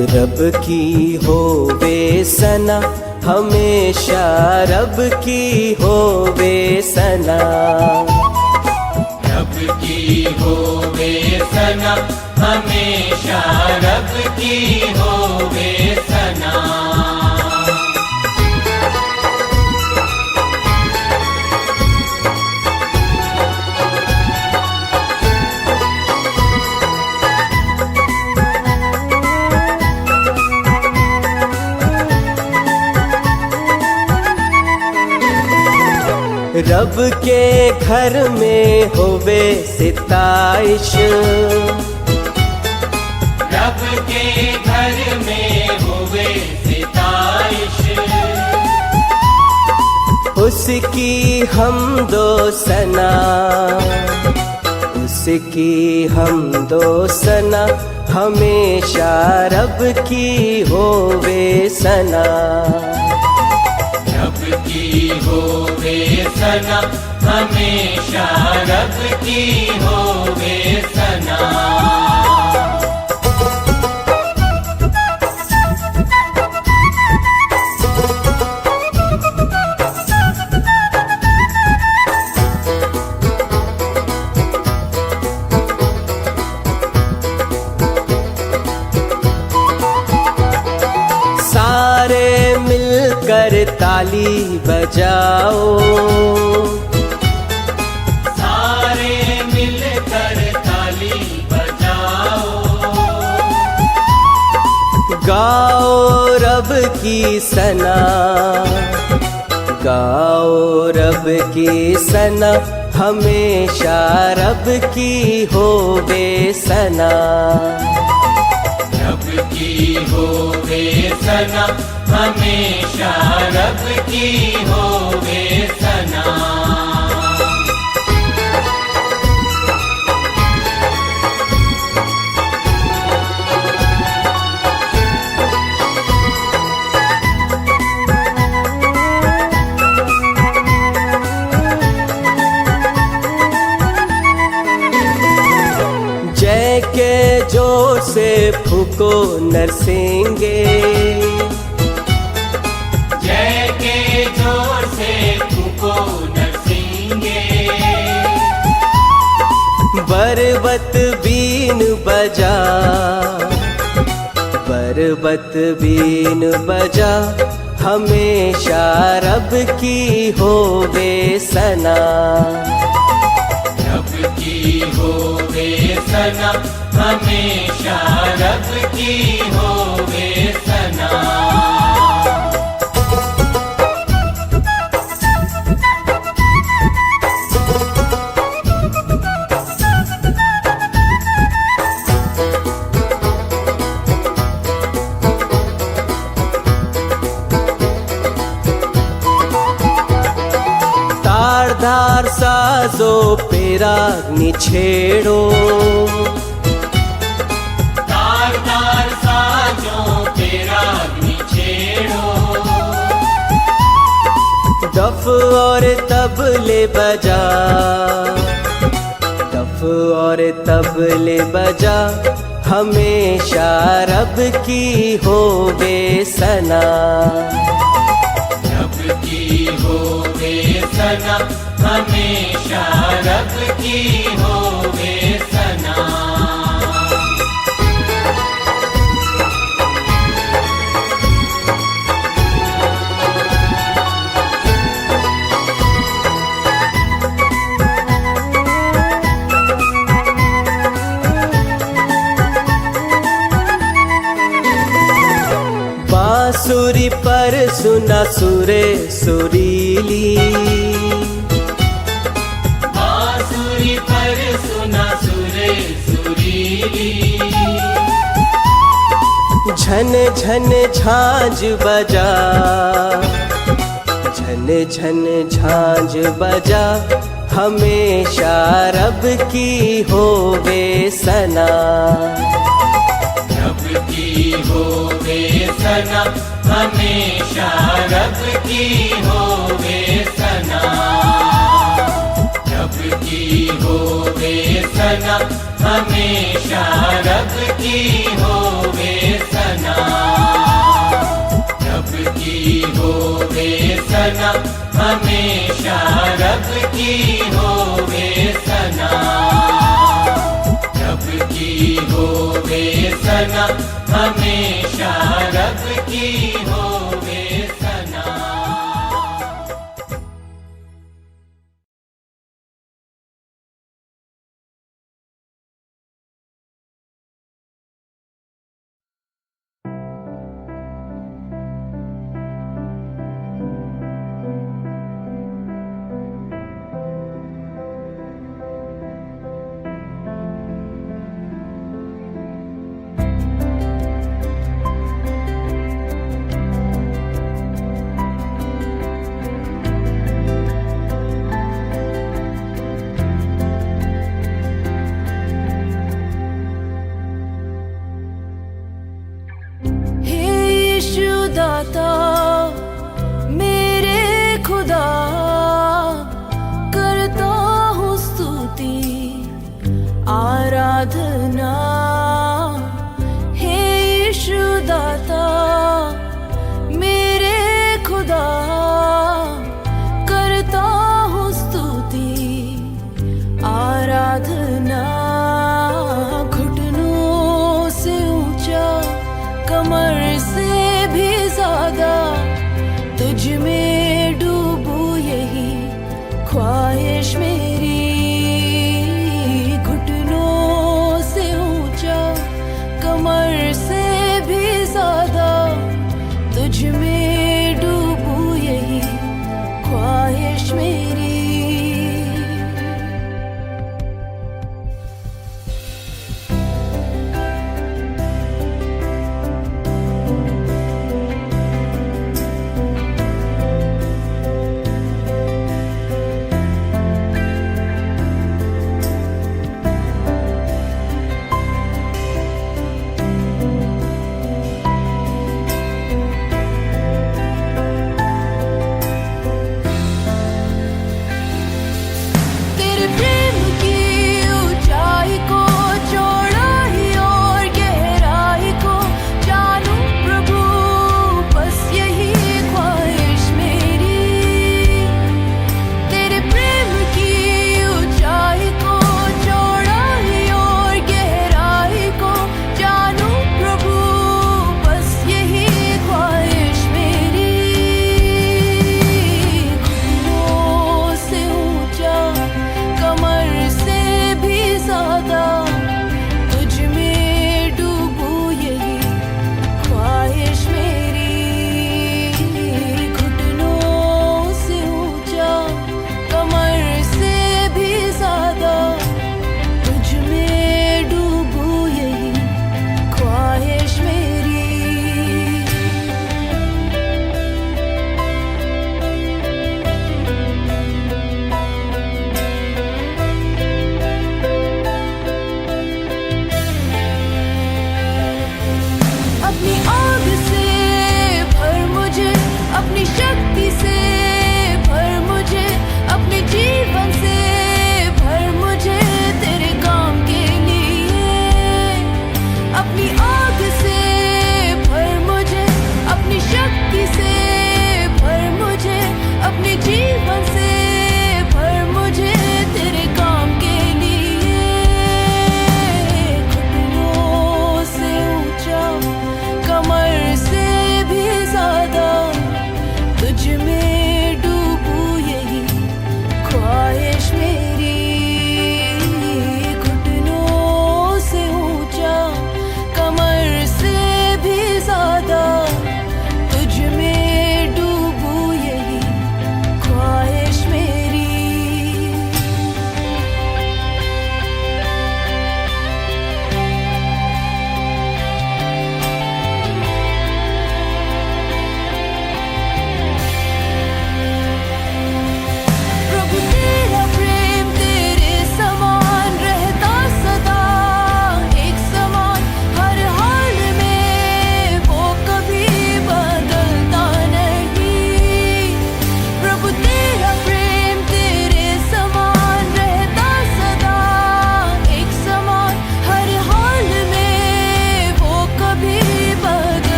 रब की होवे सना, हमेशा रब की होवे सना। रब की होवे सना, हमेशा रब की होवे सना। रब के घर में होवे सिताइश, रब के घर में होवे सिताइश। उसकी हमदो सना, उसकी हमदो सना, हमेशा रब की होवे सना। रब की होवे सना, हमेशा रब की होवे सना। सारे मिलकर ताली बजाओ, सारे मिलकर ताली बजाओ। गाओ रब की सना, गाओ रब की सना, हमेशा रब की होवे सना। रब की होवे सना, हमेशा रब की होवे सना। जय के जोर से फूको नरसिंगे, जय के जोर से फूको नरसिंगे। बरबत बीन बजा, बरबत बीन बजा, हमेशा रब की होवे सना। रब की होवे सना, हमेशा रब की होवे सना। तारधार साजो पेरा निछेड़ो, तारदार साजों तेरा निछेड़ो। दफ और तबले बजा, दफ और तबले बजा, हमेशा रब की होवे सना। रब की होवे सना, हमेशा रब की होवे सना। बांसुरी पर सुना सुरे सुरीली, बांसुरी पर सुना सुरे सुरीली। झन झन झांझ बजा, झन झन झांझ बजा, हमेशा रब की होवे सना। रब की होवे सना, हमेशा रब की होवे सना। रब की होवे सना, हमेशा रब की होवे सना। सना, हमेशा रब की होवे सना। रब की होवे सना, हमेशा रब की होवे सना। दाता मेरे खुदा, करता हूँ स्तुति आराधना। हे यीशु दाता मेरे खुदा, करता हूँ स्तुति आराधना। घुटनों से ऊंचा, कमर से भी ज्यादा तुझ में डूबूं, यही ख्वाहिश मेरी। घुटनों से ऊंचा, कमर से भी ज्यादा तुझ में डूबूं, यही ख्वाहिश मेरी। कमर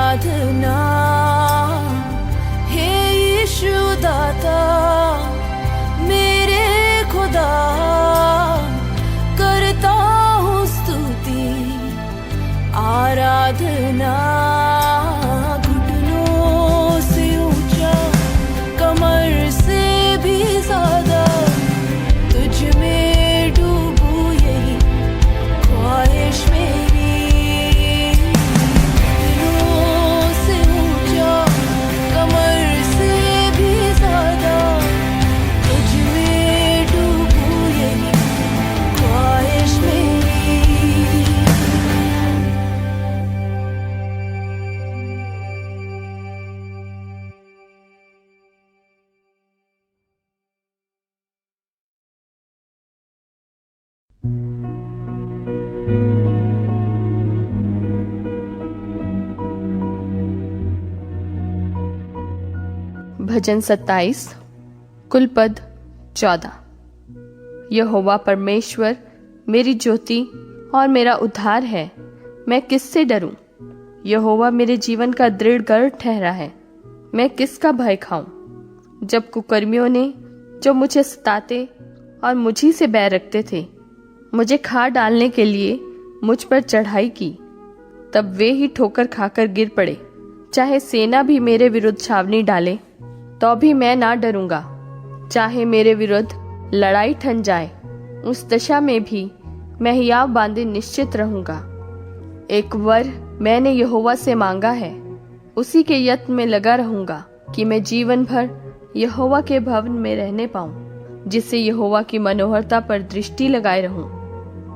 आराधना हे यीशु दाता मेरे खुदा, करता हूँ स्तुति आराधना। घुटनों से ऊंचा कमर से भी ज्यादा तुझ में डूबूं यही ख्वाहिश मेरी। घुटनों से ऊंचा कमर से भी ज्यादा तुझ में डूबूं यही ख्वाहिश मेरी। भजन 27 कुलपद 14। यहोवा परमेश्वर मेरी ज्योति और मेरा उद्धार है, मैं किससे डरूं? यहोवा मेरे जीवन का दृढ़ गढ़ ठहरा है, मैं किसका भय खाऊं? जब कुकर्मियों ने जो मुझे सताते और मुझी से बैर रखते थे, मुझे खा डालने के लिए मुझ पर चढ़ाई की, तब वे ही ठोकर खाकर गिर पड़े। चाहे सेना भी मेरे विरुद्ध छावनी डाले तो भी मैं ना डरूंगा। चाहे मेरे विरुद्ध लड़ाई ठन जाए, उस दशा में भी मैं हियाव बांधे निश्चित रहूंगा। एक वर मैंने यहोवा से मांगा है, उसी के यत्न में लगा रहूंगा कि मैं जीवन भर यहोवा के भवन में रहने पाऊं, जिससे यहोवा की मनोहरता पर दृष्टि लगाए रहूं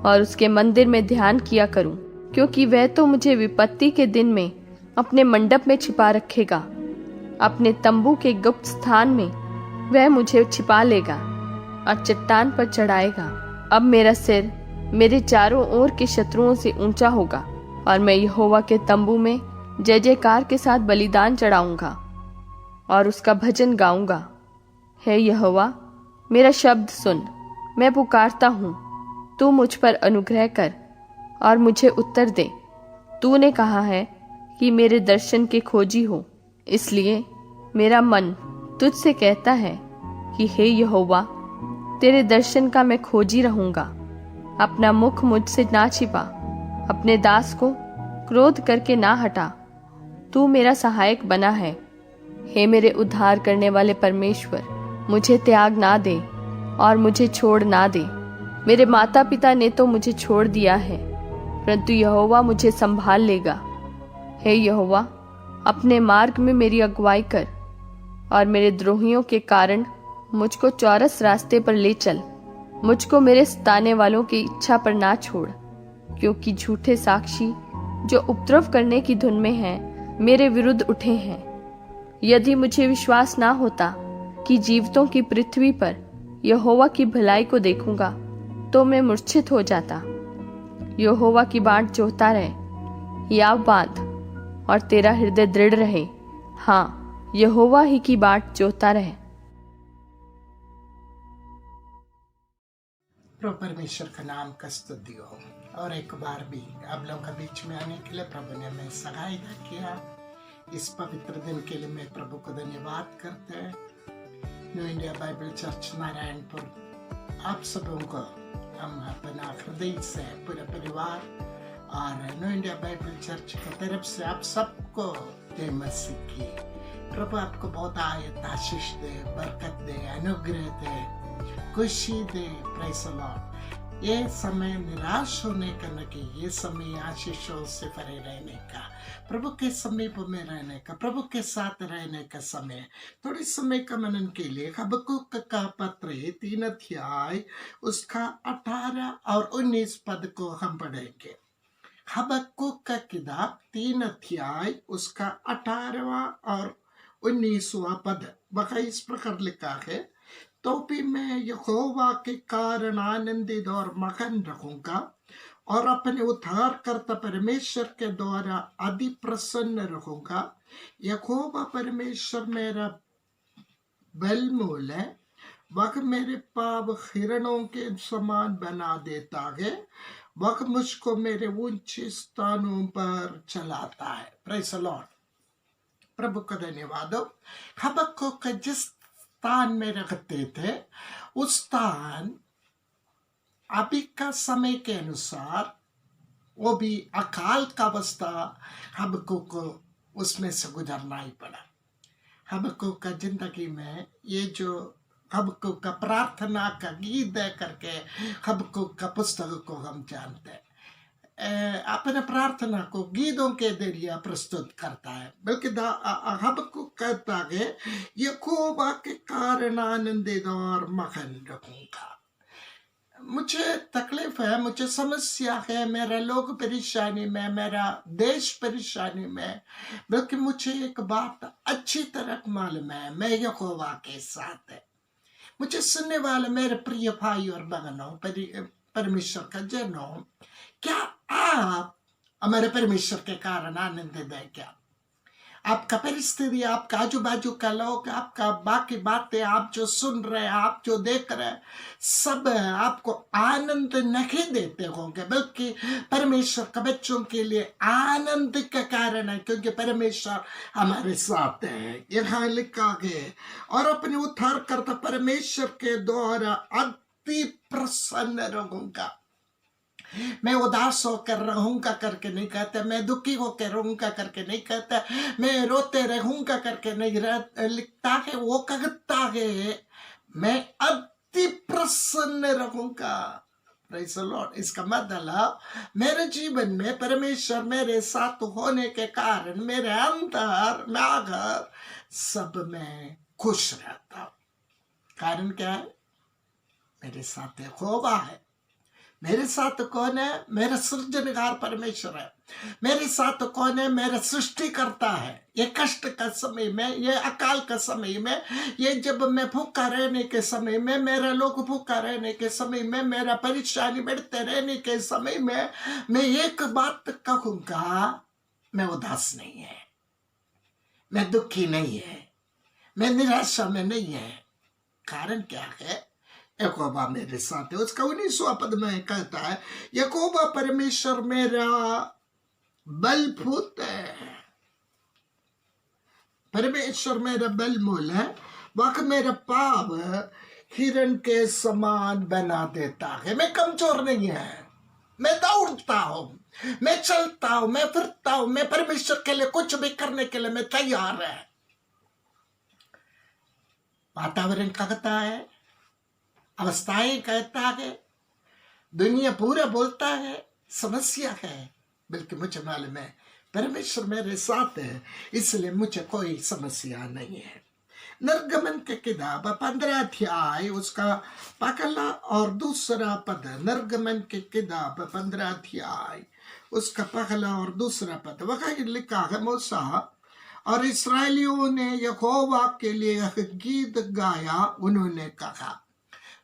और उसके मंदिर में ध्यान किया करूं, क्योंकि वह तो मुझे विपत्ति के दिन में अपने मंडप में छिपा रखेगा। अपने तंबू के गुप्त स्थान में वह मुझे छिपा लेगा और चट्टान पर चढ़ाएगा। अब मेरा सिर मेरे चारों ओर के शत्रुओं से ऊंचा होगा और मैं यहोवा के तंबू में जय जयकार के साथ बलिदान चढ़ाऊंगा और उसका भजन गाऊंगा। हे यहोवा, मेरा शब्द सुन, मैं पुकारता हूँ, तू मुझ पर अनुग्रह कर और मुझे उत्तर दे। तूने कहा है कि मेरे दर्शन के खोजी हो, इसलिए मेरा मन तुझसे कहता है कि हे यहोवा, तेरे दर्शन का मैं खोजी रहूंगा। अपना मुख मुझसे ना छिपा, अपने दास को क्रोध करके ना हटा। तू मेरा सहायक बना है। हे मेरे उद्धार करने वाले परमेश्वर, मुझे त्याग ना दे और मुझे छोड़ ना दे। मेरे माता पिता ने तो मुझे छोड़ दिया है, परंतु यहोवा मुझे संभाल लेगा। हे यहोवा, अपने मार्ग में मेरी अगुवाई कर और मेरे द्रोहियों के कारण मुझको चौरस रास्ते पर ले चल। मुझको मेरे सताने वालों की इच्छा पर ना छोड़, क्योंकि झूठे साक्षी जो उपद्रव करने की धुन में हैं, मेरे विरुद्ध उठे हैं। यदि मुझे विश्वास ना होता कि जीवितों की पृथ्वी पर यहोवा की भलाई को देखूंगा, तो मैं मूर्छित हो जाता। यहोवा की बाट जोहता रहे, हियाव बांध और तेरा हृदय दृढ़ रहे। हाँ, यहोवा ही की बाट जोहता रहे। प्रभु परमेश्वर का नाम का स्तुति हो। और एक बार भी आप लोगों के बीच में आने के लिए प्रभु ने हमें सहायता किया। इस पवित्र दिन के लिए मैं प्रभु को धन्यवाद करते हैं। New India Bible church Narayanpur आप सबों को हम अपना हृदय से पूरा परिवार और न्यू इंडिया बाइबल चर्च की तरफ से आप सबको जय मसीह की। प्रभु आपको बहुत आयत आशीष दे, बरकत दे, अनुग्रह दे, खुशी दे। Praise the Lord. ये समय निराश होने का न कि ये समय आशीषों से भरे रहने का, प्रभु के समीप में रहने का, प्रभु के साथ रहने का समय। थोड़ी समय का मनन के लिए हबक्कुक का पत्र 3 अध्याय उसका 18 और 19 पद को हम पढ़ेंगे। हबक्कुक का किताब 3 अध्याय उसका 18वां और 19वां पद वह इस प्रकार लिखा है। तो भी मैं यहोवा के कारण आनंदित और मगन रहूंगा और अपने उद्धारकर्ता परमेश्वर के द्वारा अति प्रसन्न रहूंगा। यहोवा परमेश्वर मेरा बलमूल है, वह मेरे पाँव हिरणों के समान बना देता है, वह मुझको मेरे ऊंचे स्थानों पर चलाता है। Praise the Lord. प्रभु को धन्यवाद हो। हबक्कुक का जिस स्थान में रखते थे उस स्थान अभी का समय के अनुसार वो भी अकाल का अवस्था हबक्कुक को उसमें से गुजरना ही पड़ा। हबक्कुक का जिंदगी में ये जो हबक्कुक का प्रार्थना का गीत दे करके हबक्कुक का पुस्तक को हम जानते हैं। अपने प्रार्थना को गीतों के जरिए प्रस्तुत करता है। बल्कि हबक्कुक कहता है यहोवा के कारण आनंदित और मगन रहूंगा। मुझे तकलीफ है, मुझे समस्या है, मेरा लोग परेशानी में, मेरा देश परेशानी में, बल्कि मुझे एक बात अच्छी तरह मालूम है, मैं यहोवा के साथ है। मुझे सुनने वाले मेरे प्रिय भाई और बहनों, परमेश्वर का जनों, क्या आप हमारे परमेश्वर के कारण आनंदित है? क्या आपका परिस्थिति, आपका आजू बाजू का लोग, आपका बाकी बातें, आप जो सुन रहे हैं, आप जो देख रहे हैं, सब आपको आनंद नहीं देते होंगे, बल्कि परमेश्वर के बच्चों के लिए आनंद का कारण है, क्योंकि परमेश्वर हमारे साथ है। यहाँ लिखा है और अपने उद्धारकर्ता परमेश्वर के द्वारा अति प्रसन्न रहूंगा। मैं उदास होकर रहूंगा करके नहीं कहते, मैं दुखी होकर रहूंगा करके नहीं कहते, मैं रोते रहूंगा करके नहीं लिखता है। वो कहता है मैं अति प्रसन्न रहूंगा। Praise the Lord. इसका मतलब मेरे जीवन में परमेश्वर मेरे साथ होने के कारण मेरे अंदर में सब में खुश रहता हूं। कारण क्या है? मेरे साथ यहोवा है। मेरे साथ कौन है? मेरा सृजनहार परमेश्वर है। मेरे साथ कौन है? मेरा सृष्टिकर्ता है। ये कष्ट का समय में, ये अकाल का समय में, ये जब मैं भूखा रहने के समय में, मेरा लोग भूखा रहने के समय में, मेरा परेशानी बढ़ते रहने के समय में, मैं एक बात कहूंगा, मैं उदास नहीं है, मैं दुखी नहीं है, मैं निराशा में नहीं है। कारण क्या है? यहोवा मेरे साथ है। उसका 19वां पद में कहता है यहोवा परमेश्वर मेरा बलभूत है। परमेश्वर मेरा बलमूल है। वह मेरा पाव हिरण के समान बना देता है। मैं कमजोर नहीं है, मैं दौड़ता हूं, मैं चलता हूं, मैं फिरता हूं, मैं परमेश्वर के लिए कुछ भी करने के लिए मैं तैयार है। वातावरण कहता है, अवस्थाएं कहता है, दुनिया पूरा बोलता है, समस्या है, बल्कि मुझे मालूम है परमेश्वर मेरे साथ है, इसलिए मुझे कोई समस्या नहीं है। निर्गमन के किताब 15 अध्याय उसका पहला और दूसरा पद। निर्गमन के किताब 15 अध्याय उसका पहला और दूसरा पद। वह लिखा है मूसा और इस्राएलियों ने यहोवा के लिए गीत गाया। उन्होंने कहा,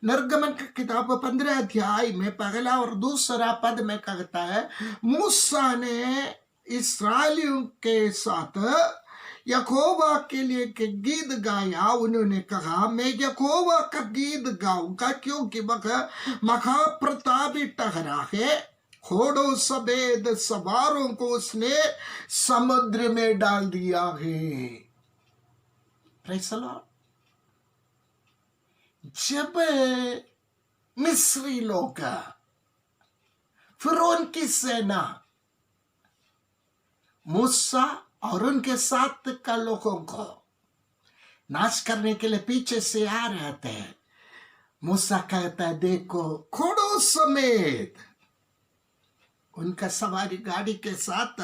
निर्गमन की किताब 15 अध्याय में पहला और दूसरा पद में कहता है मूसा ने इस्राएलियों के साथ यहोवा के लिए गीत गाया। उन्होंने कहा मैं यहोवा का गीत गाऊंगा, क्योंकि वह महाप्रतापी ठहरा है। घोड़ों सफेद सवारों को उसने समुद्र में डाल दिया है। Praise the Lord. जब मिस्री लोग, फिरौन की सेना मूसा और उनके साथ का लोगों को नाश करने के लिए पीछे से आ रहे थे, मूसा कहता है देखो घोड़ों समेत उनका सवारी गाड़ी के साथ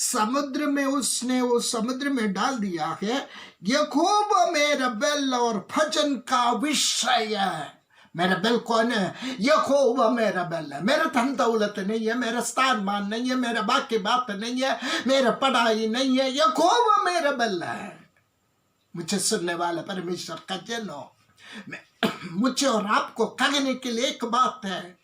समुद्र में उसने वो समुद्र में डाल दिया है। यहोवा मेरा बल और भजन का विषय है। मेरा बल कौन है? यहोवा मेरा बल है। मेरा धन दौलत नहीं है, मेरा स्थान मान नहीं है, मेरा बाकी बात नहीं है, मेरा पढ़ाई नहीं है, यहोवा मेरा बल है। मुझे सुनने वाला परमेश्वर का जनों, मुझे और आपको कहने के लिए एक बात है।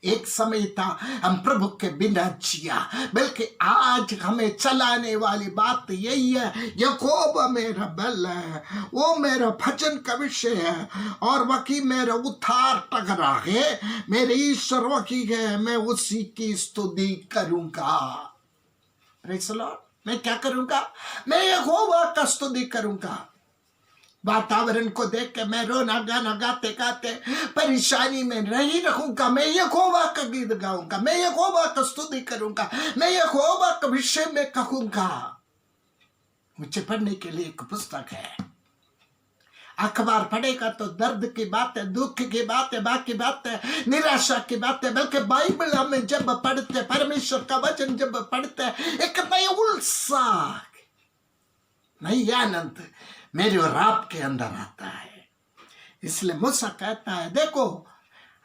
एक समय था हम प्रभु के बिना जिया, बल्कि आज हमें चलाने वाली बात यही है, यहोवा मेरा बल है, वो मेरा भजन का विषय है और वही मेरा उद्धार टकरा है। मेरे ईश्वर वही है, मैं उसी की स्तुति करूंगा। Praise the Lord. मैं क्या करूंगा? मैं यहोवा का स्तुति करूंगा। वातावरण को देख के मैं रोना गाना गाते गाते परेशानी में नहीं रहूंगा। मैं यहोवा का गीत गाऊंगा, मैं यहोवा का स्तुति करूंगा, मैं यहोवा के विषय में कहूंगा। मुझे पढ़ने के लिए एक पुस्तक है। अखबार पढ़ेगा तो दर्द की बातें, दुख की बातें, बाकी बातें, निराशा की बातें, बल्कि बाइबल हमें जब पढ़ते, परमेश्वर का वचन जब पढ़ते, एक नई उत्साह, नई आनंद मेरे और आपके अंदर आता है। इसलिए मूसा कहता है, देखो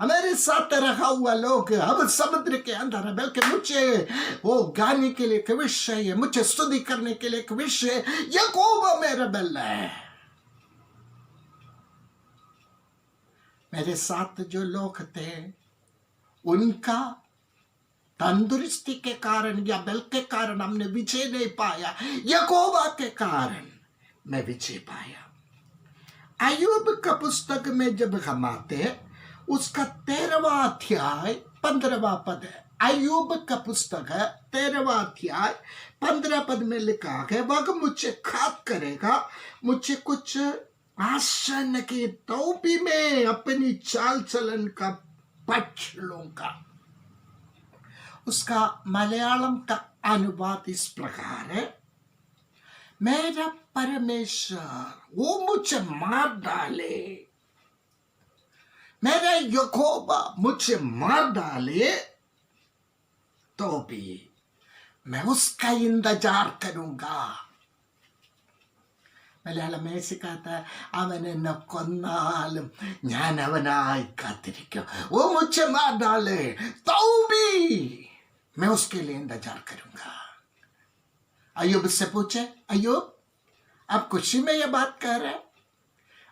हमारे साथ रखा हुआ लोग अब समुद्र के अंदर है, बल्कि मुझे वो गाने के लिए एक विषय है, मुझे स्तुति करने के लिए एक विषय, यहोवा मेरा बल है। मेरे साथ जो लोग थे उनका तंदुरुस्ती के कारण या बल के कारण हमने विजय नहीं पाया, यहोवा के कारण मैं विजय पाया। अय्यूब का पुस्तक में जब हम आते हैं, उसका 13वां अध्याय 15वां पद है। अय्यूब का पुस्तक है 13वां अध्याय 15 पद में लिखा है, वह मुझे खाक करेगा, मुझे कुछ आशा न की, तो भी मैं अपनी चाल चलन का पक्ष लूंगा। उसका मलयालम का अनुवाद इस प्रकार है, मेरा परमेश्वर वो मुझे मार डाले, मेरा यहोवा मुझे मार डाले, तो भी मैं उसका इंतजार करूंगा। മലയാളം മേശിക്കാത്ത അവനെന്നെ കൊന്നാലും ഞാൻ അവനായി കാത്തിരിക്കും. वो मुझे मार डाले तो भी मैं उसके लिए इंतजार करूंगा. अय्यूब से पूछे, अय्यूब आप खुशी में ये बात कह रहे हैं?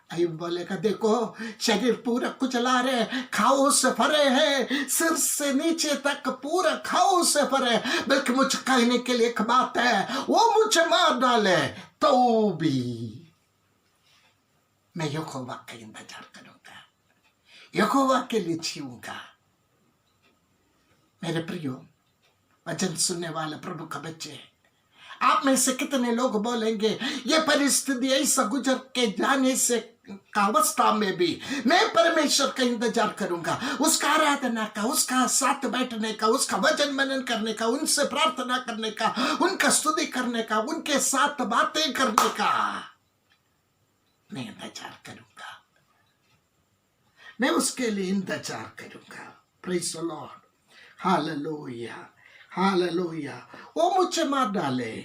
अय्यूब बोलेगा, देखो शरीर पूरा कुचला रहे, खाओ से भरे हैं, सिर से नीचे तक पूरा खाओ से भरे, बल्कि मुझे कहने के लिए एक बात है, वो मुझे मार डाले तो भी मैं यहोवा का इंतजार करूंगा, यहोवा के लिए जीऊंगा. मेरे प्रियो वचन सुनने वाले प्रभु का बच्चे, आप में से कितने लोग बोलेंगे ये परिस्थिति ऐसा गुजर के जाने से का अवस्था में भी मैं परमेश्वर का इंतजार करूंगा, उसका आराधना का, उसका साथ बैठने का, उसका वचन मनन करने का, उनसे प्रार्थना करने का, उनका स्तुति करने का, उनके साथ बातें करने का मैं इंतजार करूंगा, मैं उसके लिए इंतजार करूंगा. Praise the Lord, hallelujah, hallelujah. वो मुझे मार डाले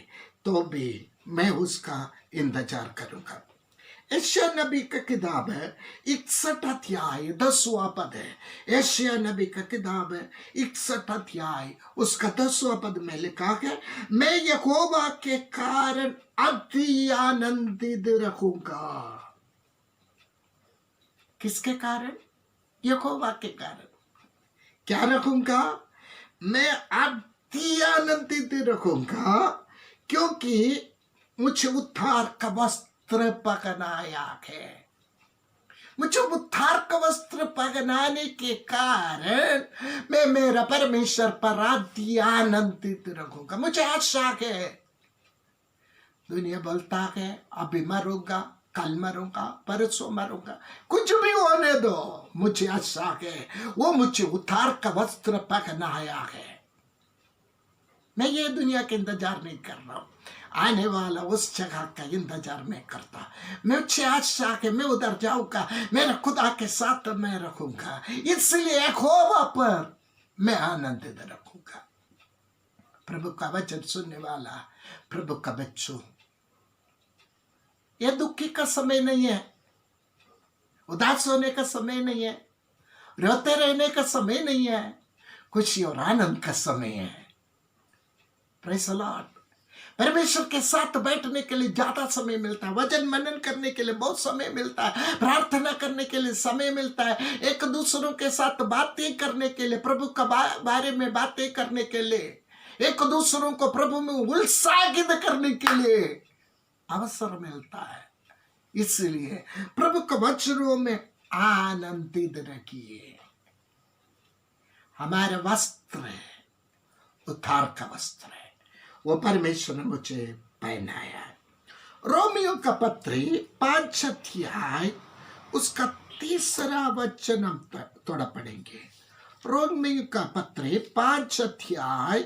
तो भी मैं उसका इंतजार करूंगा. यशायाह नबी का किताब है 61 अध्याय 10वां पद है. यशायाह नबी का किताब है 61 अध्याय उसका 10वां पद में लिखा है, मैं यहोवा के कारण अति आनंदित रखूंगा. किसके कारण? यहोवा के कारण. क्या रखूंगा? मैं अति आनंदित रखूंगा क्योंकि मुझे उद्धार का वस्त्र पहनाया है. मुझे उद्धार का वस्त्र पहनाने के कारण मैं मेरा परमेश्वर पर अति आनंदित रखूंगा. मुझे आशा है. दुनिया बोलता है अभी मरूंगा, कल मरूंगा, परसों मरूंगा, कुछ भी होने दो, मुझे आशा है वो मुझे उद्धार का वस्त्र पहनाया है. मैं ये दुनिया के इंतजार नहीं कर रहा हूं, आने वाला उस जगह का इंतजार मैं करता. मुझे आशा है मैं उधर जाऊंगा, मेरा खुदा के साथ मैं रखूंगा, इसलिए यहोवा पर मैं आनंदित रखूंगा. प्रभु का वचन सुनने वाला प्रभु का बच्चों, यह दुखी का समय नहीं है, उदास होने का समय नहीं है, रोते रहने का समय नहीं है, खुशी और आनंद का समय है. Praise the Lord. परमेश्वर के साथ बैठने के लिए ज्यादा समय मिलता है, वचन मनन करने के लिए बहुत समय मिलता है, प्रार्थना करने के लिए समय मिलता है, एक दूसरों के साथ बातें करने के लिए, प्रभु का बारे में बातें करने के लिए, एक दूसरों को प्रभु में उत्साहित करने के लिए अवसर मिलता है. इसलिए प्रभु के वचनों में आनंदित रखिए. हमारा वस्त्र है, उद्धार का वस्त्र है. वो परमेश्वर ने मुझे पहनाया है। रोमियो का पत्री 5 अध्याय उसका 3 वचन हम थोड़ा पढ़ेंगे। रोमियो का पत्री 5 अध्याय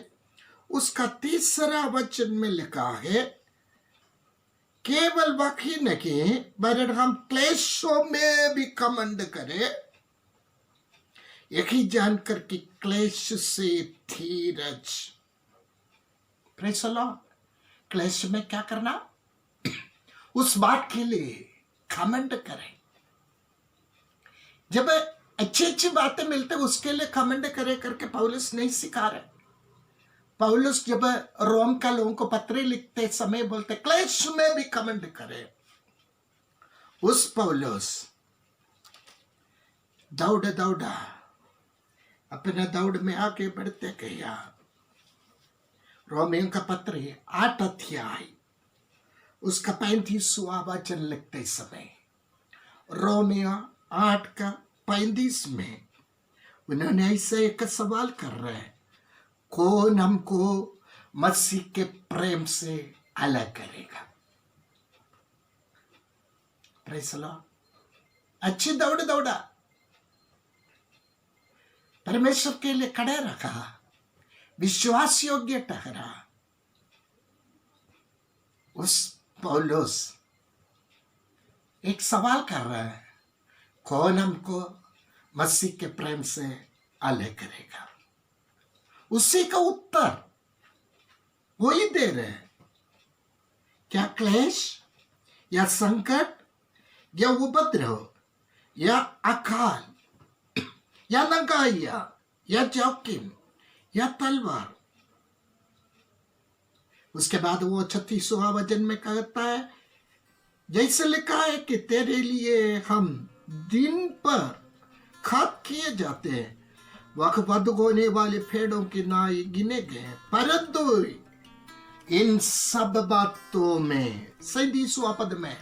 उसका 3 वचन में लिखा है, केवल वही नहीं वरन हम क्लेशों में भी घमंड करें, यही जानकर कि क्लेश से धीरज। Praise the Lord. क्लेश में क्या करना? उस बात के लिए घमंड करें। जब अच्छी अच्छी बातें मिलते उसके लिए घमंड करे करके पौलुस नहीं सिखा रहे। पौलुस जब रोम का लोगों को पत्र लिखते समय बोलते क्लेश में भी घमंड करे। उस पौलुस दौड़ा अपने दौड़ में आगे बढ़ते गया। रोमियो का पत्र 8 अध्याय उसका 35वां वचन लिखते समय, रोमियो 8 का 35 में उन्होंने ऐसे एक सवाल कर रहे हैं, कौन हमको मसीह के प्रेम से अलग करेगा? Praise the Lord. अच्छी दौड़ा, परमेश्वर के लिए खड़े रखा, विश्वास योग्य ठहरा। उस पौलुस एक सवाल कर रहा है, कौन हमको मसीह के प्रेम से अलग करेगा? उसी का उत्तर वही दे रहे हैं। क्या क्लेश या संकट या उपद्रव या अकाल या नंगाइया या जोखिम या तलवार? उसके बाद वो 36वां वचन में कहता है, जैसे लिखा है कि तेरे लिए हम दिन पर खाद किए जाते हैं, वह बदगोने वाले पेड़ों के नाई गिने गए, परंतु इन सब बातों में 37वां पद में,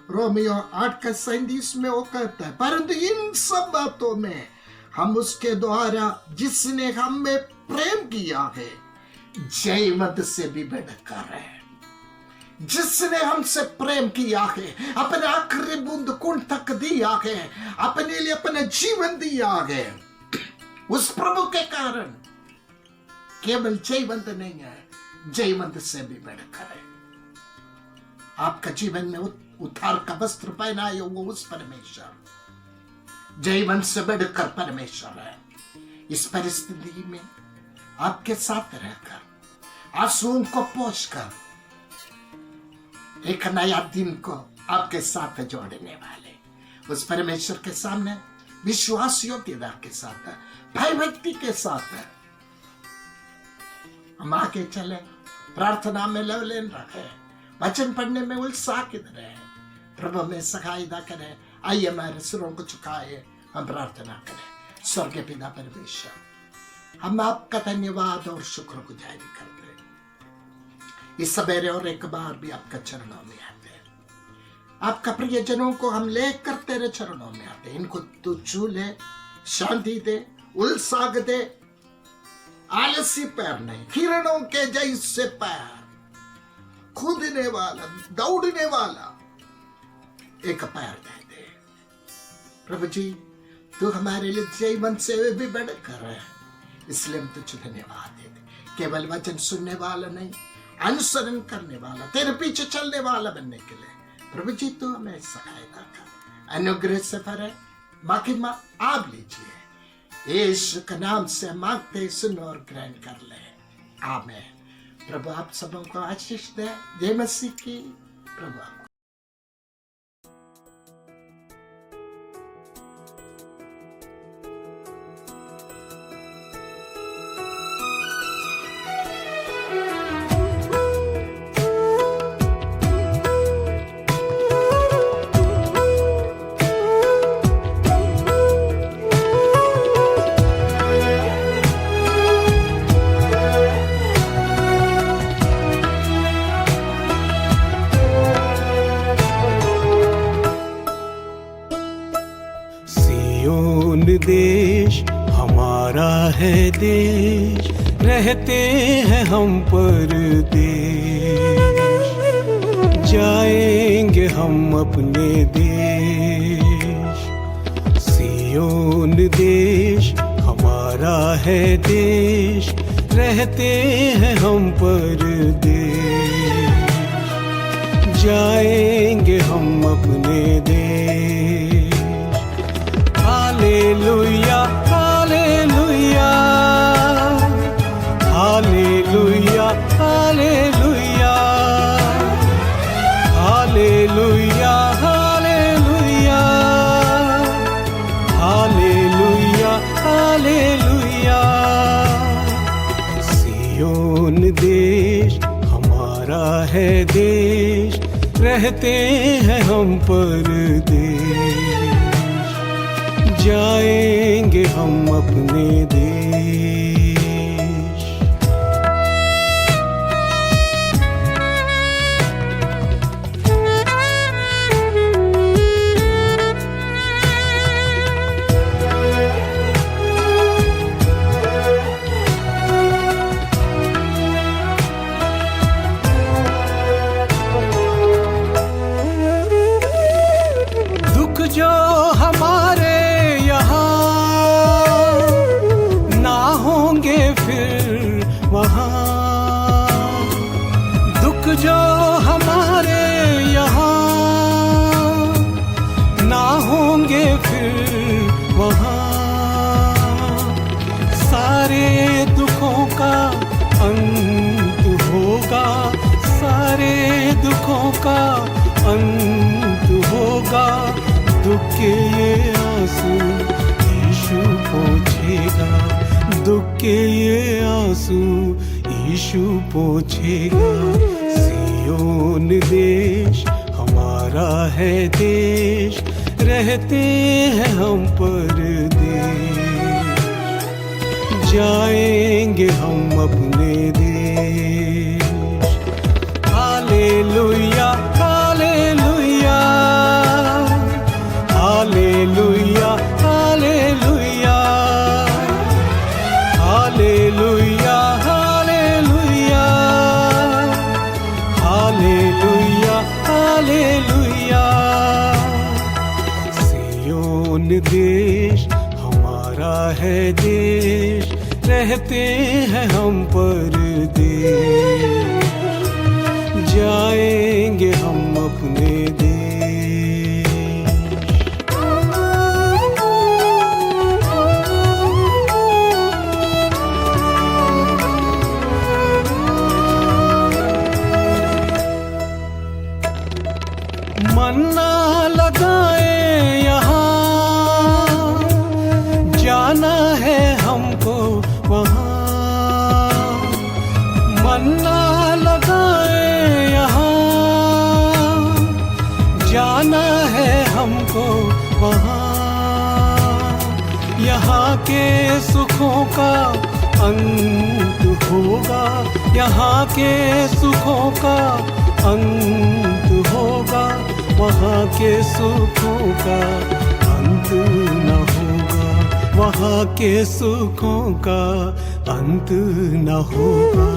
रोमियो 8 का 37 में वो कहता है, परंतु इन सब बातों में हम उसके द्वारा जिसने हमें प्रेम किया है जयवंत से भी बढ़कर है। जिसने हमसे प्रेम किया है, अपने आखिरी बूंद खून तक दिया है, अपने लिए अपना जीवन दिया है, उस प्रभु के कारण केवल जयवंत नहीं है, जयवंत से भी बढ़कर है। आपका जीवन में उद्धार का वस्त्र पहना है वो उस परमेश्वर, जयवंत से बढ़कर परमेश्वर है। इस परिस्थिति में आपके साथ रहकर, आंसुओं को पोंछकर एक नया दिन को आपके साथ जोड़ने वाले उस परमेश्वर के सामने विश्वास योग्यता के साथ, भय भक्ति के साथ हम आगे चले, प्रार्थना में लवलीन रखे, वचन पढ़ने में उत्साहित रहे, प्रभु में सहायता करें। आइए हमारे सिरों को झुकाए, हम प्रार्थना करें। स्वर्गीय पिता परमेश्वर, हम आपका धन्यवाद और शुक्रगुजारी करते हैं। इस सवेरे और एक बार भी आपका चरणों में आते हैं, आपका प्रियजनों को हम लेकर तेरे चरणों में आते हैं। इनको तू छू ले, शांति दे, उत्साह दे, आलसी पैर नहीं, किरणों के जैसे पैर, कूदने वाला, दौड़ने वाला एक पैर दे दे। प्रभु जी, तू हमारे लिए जयवंत से भी बढ़कर है, इसलिए हम तुझे धन्यवाद देते। केवल वचन सुनने वाला नहीं, अनुसरण करने वाला, तेरे पीछे चलने वाला बनने के लिए प्रभु जी तू हमें सहायता कर, अनुग्रह से भरे। महिमा आप लीजिए, यीशु के नाम से मांगते, सुनो और ग्रहण कर ले, आमीन। प्रभु आप सबों को आशीष दे। जय मसीह की। प्रभु आपको सियोन देश हमारा है देश, रहते हैं हम परदेश, जाएंगे हम अपने देश। सियोन देश हमारा है देश, रहते हैं हम परदेश, जाएंगे हम अपने देश। Hallelujah hallelujah hallelujah hallelujah hallelujah hallelujah hallelujah hallelujah. Zion देश हमारा है देश, रहते हैं हम परदेश, जाएंगे हम अपने देश। दुख जो हमारे यहाँ ना होंगे फिर वहाँ, दुख जो हमारे यहाँ ना होंगे फिर वहाँ। सारे दुखों का अंत होगा, सारे दुखों का अंत होगा। दुख के ये आंसू यीशु पोंछेगा, दुख के ये आंसू यीशु पोंछेगा। सियोन देश हमारा है देश, रहते हैं हम परदेश, जाएंगे हम अपने देश। Hallelujah hallelujah hallelujah hallelujah hallelujah hallelujah hallelujah hallelujah. Zion देश हमारा है देश, रहते हैं हम परदेश, जाएंगे हम अपने देश। मन्ना लगाए यहाँ, जाना है हमको वहाँ। मन्ना लगाए यहाँ, जाना है हमको वहाँ। यहाँ के सुखों का अंत होगा, यहाँ के सुखों का अंत होगा। वहाँ के सुखों का अंत न होगा, वहाँ के सुखों का अंत न होगा।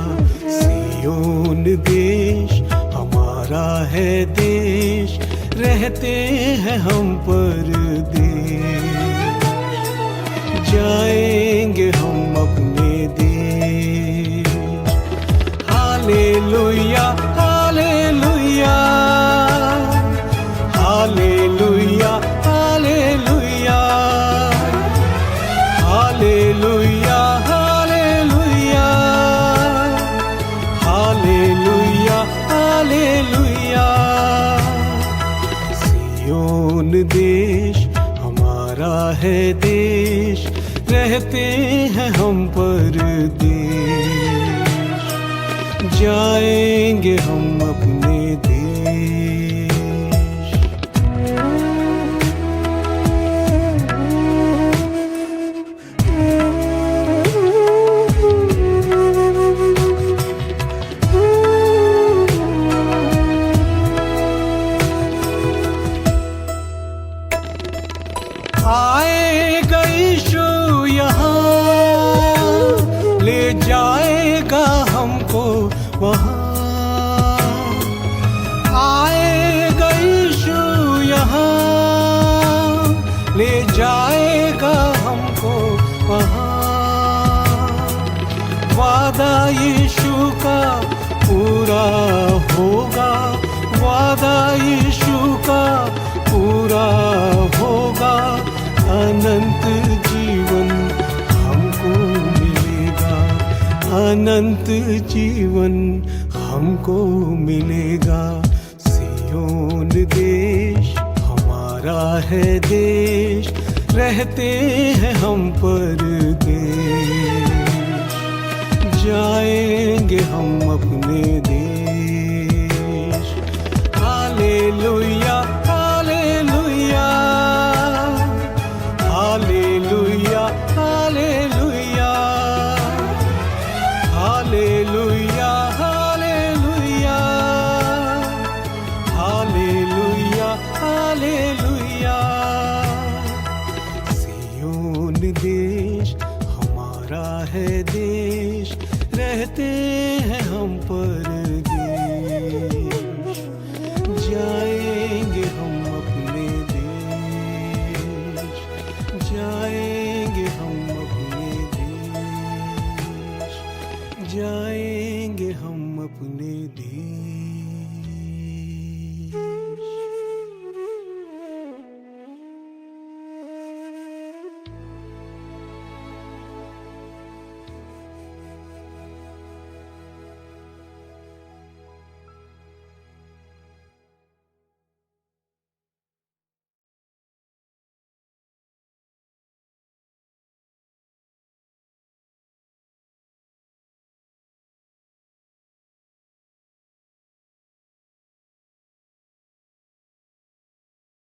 सियोन देश हमारा है देश, रहते हैं हम परदेश, जाएंगे हम अपने देश। Hallelujah hallelujah hallelujah hallelujah hallelujah hallelujah hallelujah hallelujah. Zion देश हमारा है देश, रहते हैं हम परदेश, जाएंगे हम अपने देश। आएगा यीशु यहाँ, ले जाए जाएगा हमको वहाँ। वादा यीशु का पूरा होगा, वादा यीशु का पूरा होगा। अनंत जीवन हमको मिलेगा, अनंत जीवन हमको मिलेगा। सियोन देश हमारा है देश, रहते हैं हम परदेश। जाएंगे हम अपने देश। Hallelujah hallelujah hallelujah hallelujah hallelujah hallelujah hallelujah hallelujah. Zion देश हमारा है देश, रहते हैं हम परदेश। जाएंगे हम अपने देश, जाएंगे हम अपने देश, जाएंगे हम अपने देश।